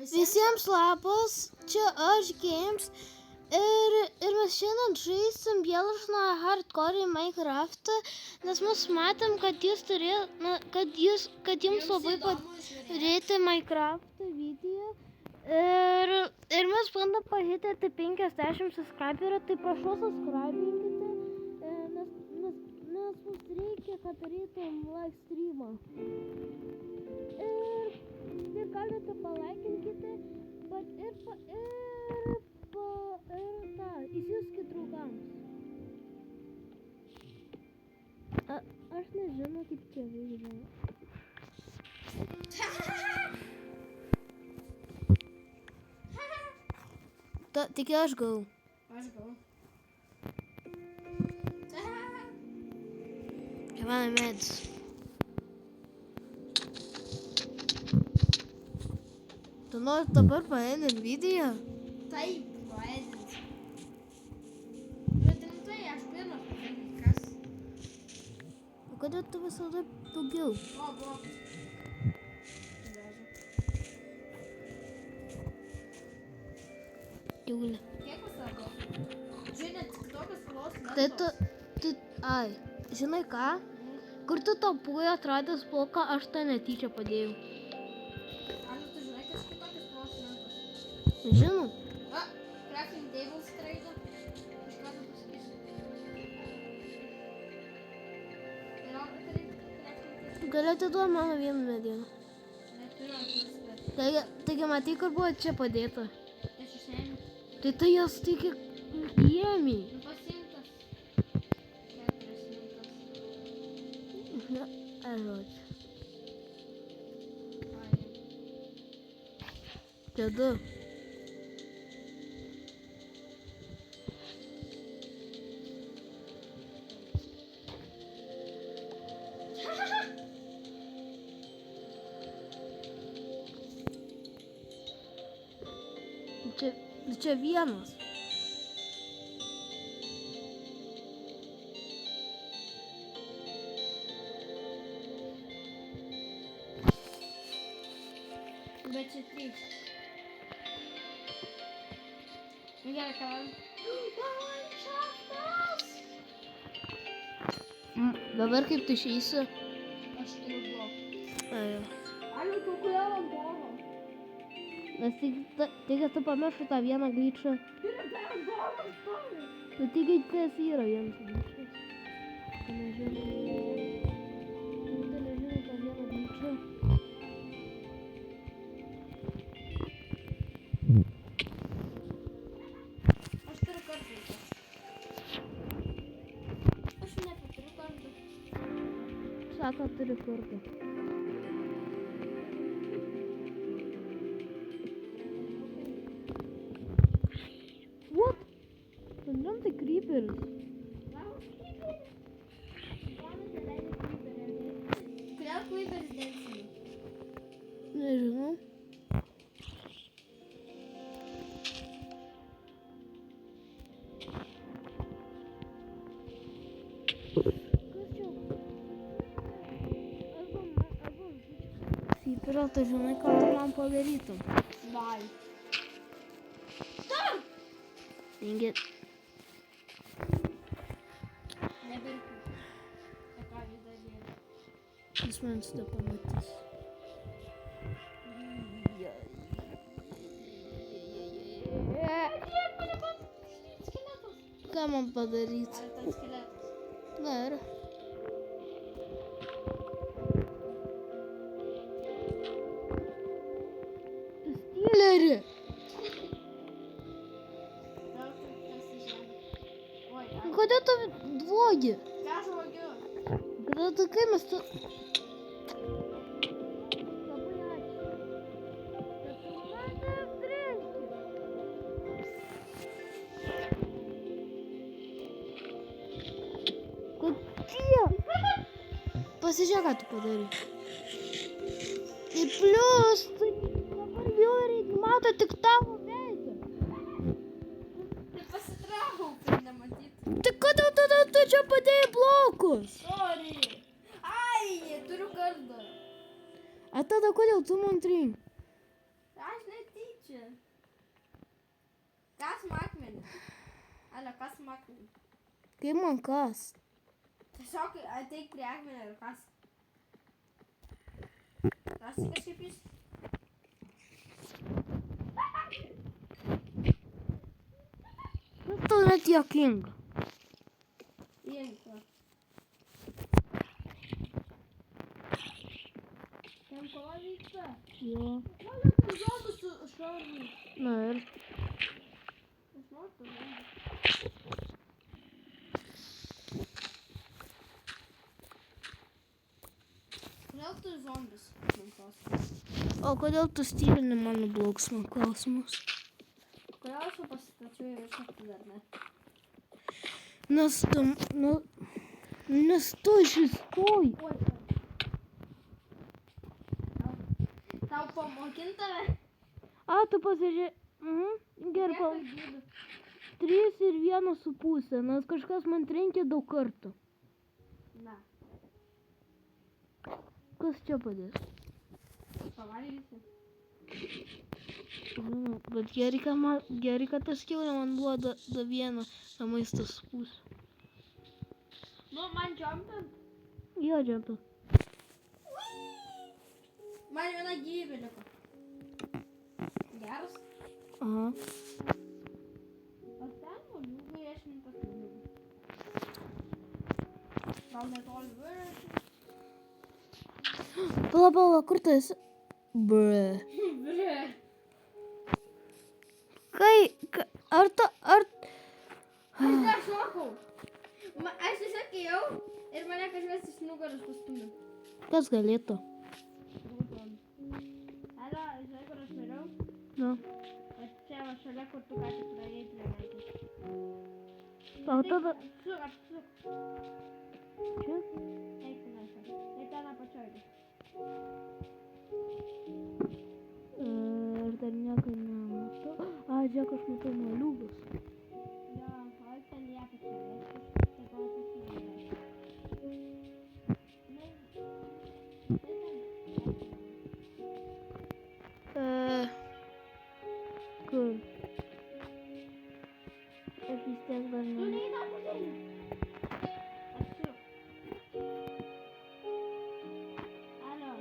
Visiems labas, čia aš Games ir mes šiandien žaisim Bielšną hardcore Minecraftą, nes mes matėm, kad jums labai padaryti Minecraftą video ir mes bandom pahitinti 50 subscriberių, tai prašau subscribinkite, nes mums reikia, kad darytum live streamą. Ir galite palaikinkite, bet įsiųskit draugams. Aš nežinau, kaip tėvai žino. Tik aš gau. Aš gau. Mano medis. Tu nori dabar paėdinti video? Taip, paėdinti. Bet rimtai, aš pirmas paėdinti, kas? O kodėl tu visada daugiau? Buvo. Jūlė. Kiek pasako? Žinai, tik tokias spalvos Ai, žinai ką? Kur tu to buvai atradęs bloką, aš tai netyčia padėjau. Ar tu žinai, kas kitokias spalvos lentos? Žinau. Crafting table skraido. Kažką tu pasakysi. Gali atiduoti mano vieną medieną. Neturiu ant Taigi matai, kur buvo čia padėta. aš išėmiau. Tai jas tik įėmė. Nu pasimtas. 4 lentos. Žodžiu. Ai. Čia du. Čia vienas. Bet čia 3. Nu gerai, ką man? Landšaftas! Dabar kaip tu išeisi? Aš turiu bloką. Ai. Aliu, tu kodėl ant blogo? Nes tik kad tu pamiršai tą vieną glyčą. Ir tai ant blogo stovi. Nu tik tas yra vienas glyčas. Tu nežinai tą vieną glyčą. Aš turiu kartą. Aš nepaturiu kartą. Sako, turi kartą. What? Vandam tai creeperis. Kodėl Kuiperis densina? Nežinau. Creeperio, tu žinai, ką tu man padarytum. Vai. Ingi. Nebirkiu. O ką vis dar dėlė? Jis man šitą pamatys. Skeletas. Ką man padaryti? Ar tas skeletas? Dar. Stilleri. Gal tu kas į žemę? Oi, ai. Kodėl tu dvogi? Ką aš vogiu? Kodėl tu kai mes tu... Kodėl? Pasižiūrėk, ką tu padarai. Ir plius, tai dabar vyrai mato tik tavo veidą. Pasitraukau, kad nematytų. Tai kodėl tada tu čia padėjai blokus? Sorry. Ai, turiu kardą. A tada kodėl tu man trink? Aš netyčia. čia. Kas akmenį? Alio, kas akmenį? Kaip man kas? Tiesiog ateik prie akmenio ir kas. Kas kažkaip jis? Kas tau net juokinga? Įjungi. Ten kova vyksta. Jo. Mano ten zombis su šarvu. Na ir. Aš noriu to zombį. Kodėl tu zombis? Man klausimas. O kodėl tu stylini mano blogus, man klausimas? Kodėl aš jau pasistačiau ir aš dar ne? Nes tu išsistoj. Oi. Tau pamokint tave? A, tu pasižiūrė. Gerai, Kiek aš gydu? 3 ir 1,5, nes kažkas man trenkė daug kartų. Na, Kas čia padės? pavalgysi. Bet gerai, kad tas kiaulė man buvo da 1 maistas pusė. Nu, man jumpant. Jo, džiampa. Man viena gyvybė liko. Geras. Aha. O ten moliūgai iešmininkas moliūgai. Gal netoli viršų? Pala, kur tu esi? Bre. Bre. Ar tu, Aš dar šokau. Aš tiesiog ėjau ir mane kažkas iš nugaros pastumė. Kas galėtų? Alio, žinai, kur aš miriau? Nu. Aš čia va šalia, kur tu ką tik praėjai prie veikės. O tada... Apsuk. Čia? Eik tu našą. Tai ten apačioj. Ir dar nieko nematau. A, žiūrėk, aš matau moliūgus. Jo, o aš ten ją apačioj. Tai gal aš įsivaizduoju. Kur? Aš vis tiek dar Tu ne... neį tą pusėlį. Apsuk. Alio,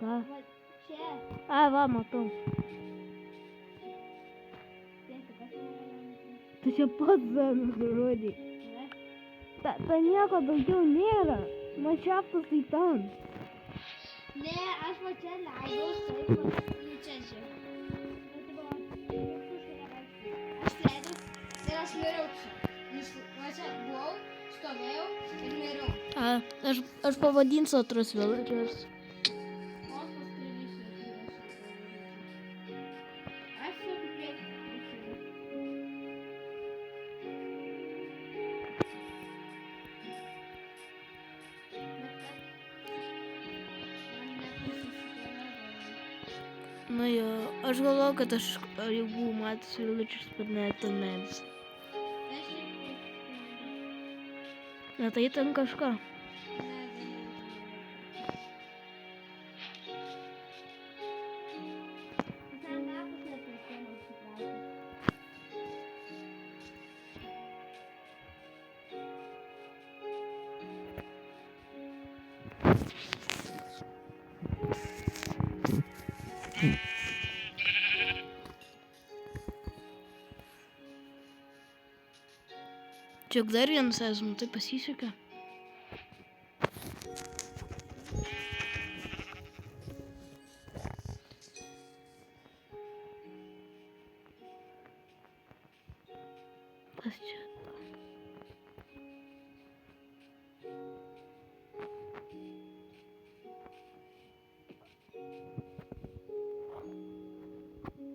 Ką? va čia. A, va, matau. Tiesiog, kas mane. Tu čia pats nurodai. Ne? Ta nieko daugiau nėra. Man čiaptas tai ten. Ne, aš va čia leidau, taip va. Nu čia žiūrėk. Nu tai buvo, tu šalia vaikštai. Aš leidau ir aš miriau čia. Va čia buvau, stovėjau ir miriau. A, aš pavadinsiu Atros Villagers. O aš paskui ryšiu. Aš jau priekį. Nu jo, aš galvoju, kad aš jau buvau matęs Villagers, bet ne ten medis. Ne, tai ten kažką. Čia juk dar vienas esame, tai pasisekė. Kas čia?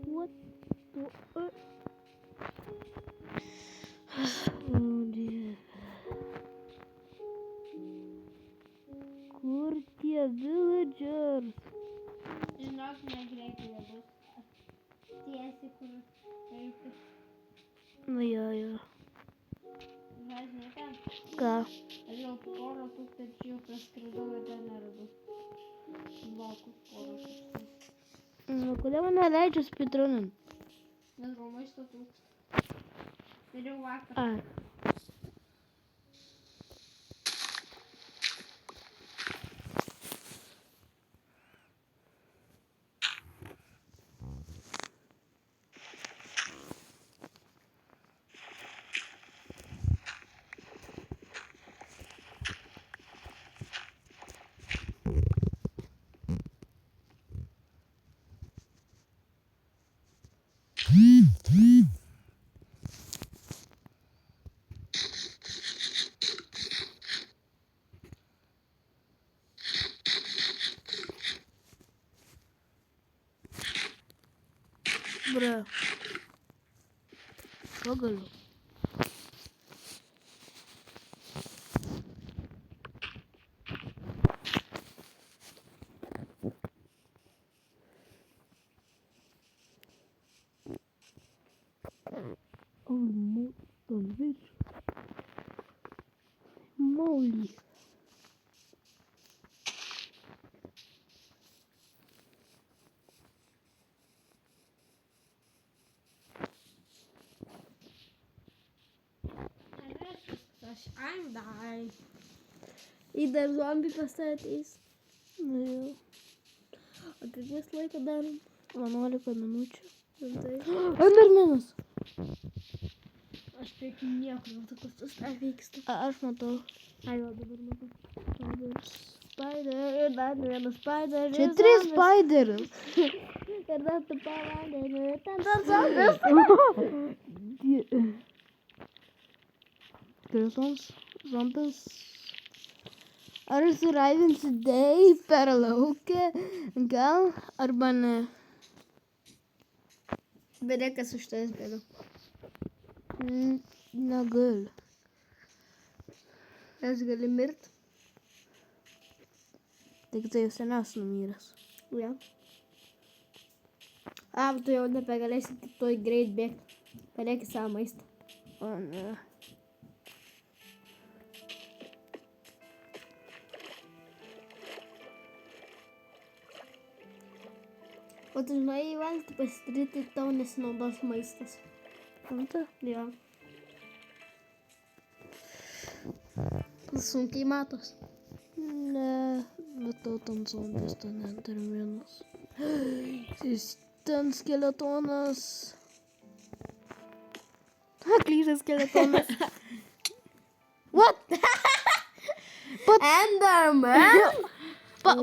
What the... Oh, dear. Kur tie villagers? Žinok, negreitai bus. Tiesi, kur eiti. Nu jo. Žinai ten. Ką? Aš jau porą tūkstančių praskridau ir ten neradau. Blokų porą tūkstančių. Nu, kodėl man neleidžia speedrunint? Nes gal maisto trūksta. Ir jau vakar. Ai. Bro. Pagaliau. Moly. I'm dying. I dar zombį pastatys. Nu jau. O kaip mes laiką darom? 11 minučių. Tai. Endermanas. Aš priekin niekur, matau, kas tas tą vyksta. Aš matau. Ai, jau dabar matau. Spider, ir dar vienas spider. Čia 3 spideris. Ir dar tu pavandeni, ir ten dar zombis. Krisons zombis. Ar suraivinsi dei per lauką? Gal arba ne? Bet kas už tai bėga. Negali. Aš gali mirt. Tik tai jau senas numyręs. Ja. A, tu jau nebegalėsi tik toj greit bėgti. Palieki savo maistą. O ne. O tu žinai, įvalgti pasidaryti, tau nesinaudos maistas. Rimta? Jo. Sunkiai matos. Ne. Bet tau ten zombis, ten endermanas. Ten skeletonas. Klyžas skeletonas. What? Enderman? Bet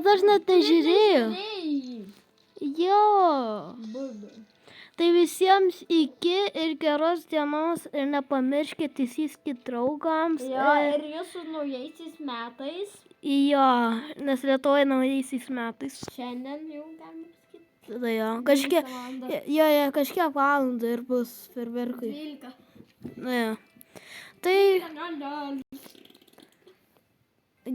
aš net nežiūrėjau. Jo. Tai visiems iki ir geros dienos ir nepamirškit įsiskit draugams. Jo, ir jūsų naujaisiais metais. Jo, nes Lietuvoje naujaisiais metais. Šiandien jau galima pasakyti. Tada jo, kažkiek valandų ir bus ferverkai. 12. Na jo. Tai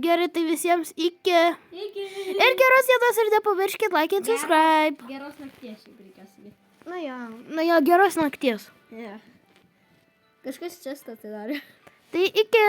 gerai, tai visiems iki. Iki. Ir geros dienos ir nepamirškit like and subscribe. Geros nakties, šiaip reikia sakyti. Na jo, geros nakties. Ja. Kažkas čia atidarė. Tai iki.